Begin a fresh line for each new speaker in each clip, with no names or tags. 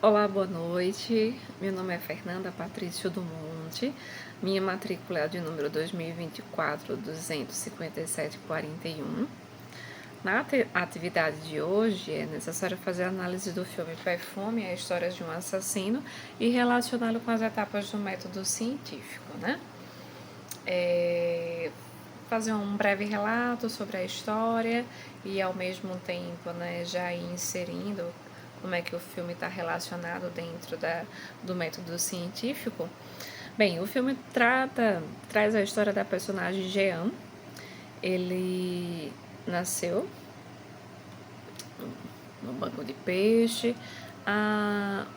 Olá, boa noite. Meu nome é Fernanda Patrício do Monte. Minha matrícula é a de número 2024-257-41. Na atividade de hoje, é necessário fazer a análise do filme Perfume, a história de um assassino, e relacioná-lo com as etapas do método científico, né? Fazer um breve relato sobre a história e, ao mesmo tempo, né, já ir inserindo como é que o filme está relacionado dentro do método científico. Bem, o filme traz a história da personagem Jean. Ele nasceu no banco de peixe.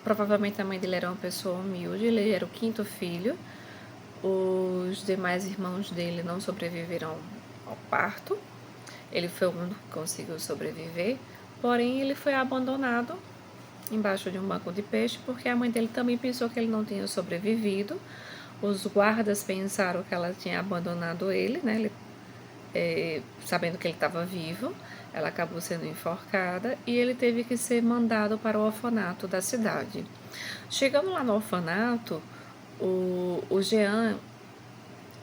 Provavelmente a mãe dele era uma pessoa humilde, ele era o quinto filho. Os demais irmãos dele não sobreviveram ao parto. Ele foi o único que conseguiu sobreviver, porém ele foi abandonado embaixo de um banco de peixe porque a mãe dele também pensou que ele não tinha sobrevivido. Os guardas pensaram que ela tinha abandonado ele, né? Sabendo que ele estava vivo, ela acabou sendo enforcada e ele teve que ser mandado para o orfanato da cidade. Chegando lá no orfanato, o Jean,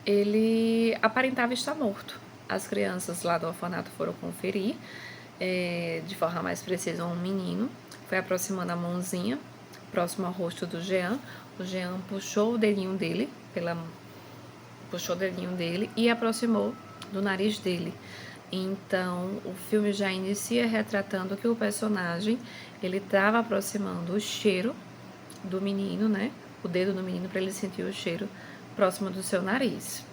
ele aparentava estar morto. As crianças lá do orfanato foram conferir, de forma mais precisa, um menino. Foi aproximando a mãozinha, próximo ao rosto do Jean. O Jean puxou o dedinho dele, e aproximou do nariz dele. Então, o filme já inicia retratando que o personagem ele estava aproximando o cheiro do menino, né? O dedo do menino para ele sentir o cheiro próximo do seu nariz.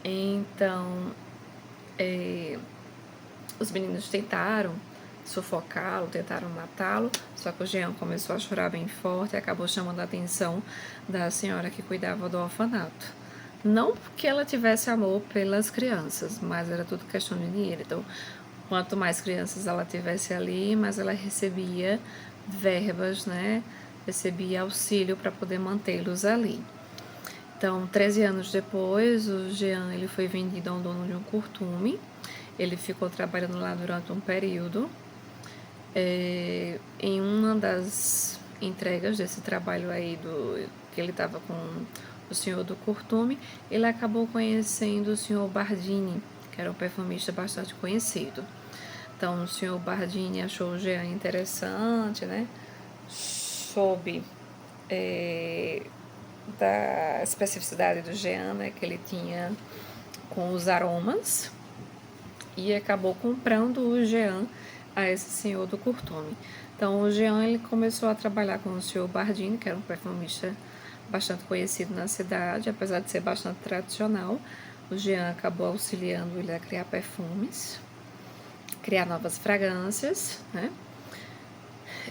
Então, os meninos tentaram sufocá-lo, tentaram matá-lo, só que o Jean começou a chorar bem forte e acabou chamando a atenção da senhora que cuidava do orfanato. Não porque ela tivesse amor pelas crianças, mas era tudo questão de dinheiro. Então, quanto mais crianças ela tivesse ali, mais ela recebia verbas, né? Recebia auxílio para poder mantê-los ali. Então, 13 anos depois, o Jean ele foi vendido a um dono de um curtume. Ele ficou trabalhando lá durante um período. Em uma das entregas desse trabalho aí que ele estava com o senhor do curtume, ele acabou conhecendo o senhor Bardini, que era um perfumista bastante conhecido. Então, o senhor Bardini achou o Jean interessante, né? Soube da especificidade do Jean, né, que ele tinha com os aromas, e acabou comprando o Jean a esse senhor do curtume. Então, o Jean ele começou a trabalhar com o senhor Bardini, que era um perfumista bastante conhecido na cidade, apesar de ser bastante tradicional. O Jean acabou auxiliando ele a criar perfumes, criar novas fragrâncias, né?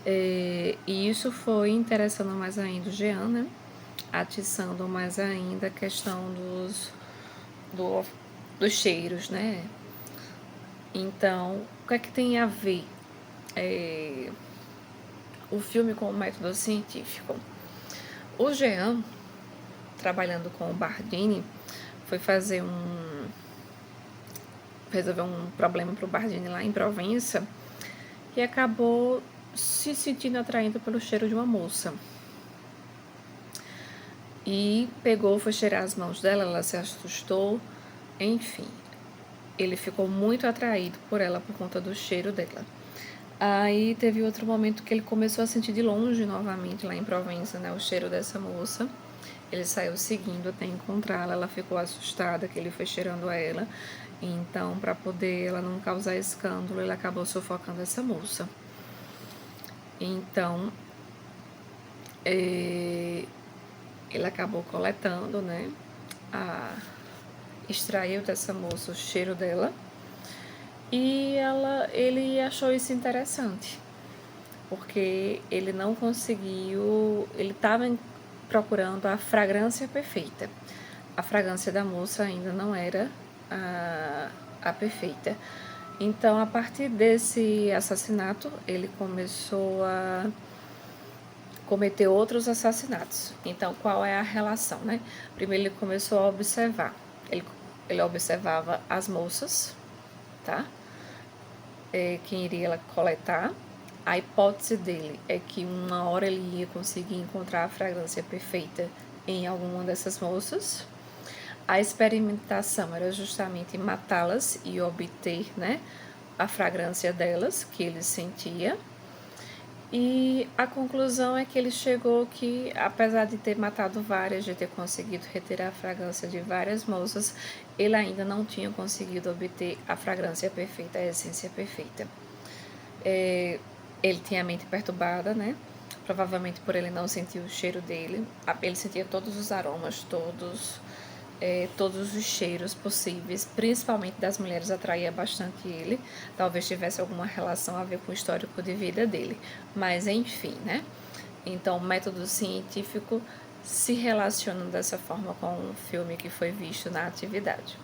E isso foi interessando mais ainda o Jean, né? Atiçando mais ainda a questão dos cheiros, né? Então, o que é que tem a ver o filme com o método científico? O Jean, trabalhando com o Bardini, foi resolver um problema para o Bardini lá em Provença e acabou se sentindo atraído pelo cheiro de uma moça. E pegou, foi cheirar as mãos dela, ela se assustou, enfim. Ele ficou muito atraído por ela por conta do cheiro dela. Aí teve outro momento que ele começou a sentir de longe novamente lá em Provença, né, o cheiro dessa moça. Ele saiu seguindo até encontrá-la, ela ficou assustada que ele foi cheirando a ela. Então, para poder ela não causar escândalo, ele acabou sufocando essa moça. Então, ele acabou coletando, né, extraiu dessa moça o cheiro dela e ele achou isso interessante, porque ele não conseguiu, ele estava procurando a fragrância perfeita. A fragrância da moça ainda não era a perfeita. Então, a partir desse assassinato, ele começou a cometer outros assassinatos. Então, qual é a relação, né? Primeiro, ele começou a observar. Ele observava as moças, tá? Quem iria coletar A hipótese dele é que uma hora ele ia conseguir encontrar a fragrância perfeita em alguma dessas moças. A experimentação era justamente matá-las e obter, né, a fragrância delas, que ele sentia. E a conclusão é que ele chegou que, apesar de ter matado várias, de ter conseguido retirar a fragrância de várias moças, ele ainda não tinha conseguido obter a fragrância perfeita, a essência perfeita. Ele tinha a mente perturbada, né? Provavelmente por ele não sentir o cheiro dele. Ele sentia todos os aromas, todos os cheiros possíveis, principalmente das mulheres, atraía bastante ele. Talvez tivesse alguma relação a ver com o histórico de vida dele. Mas enfim, né? Então, o método científico se relaciona dessa forma com o filme que foi visto na atividade.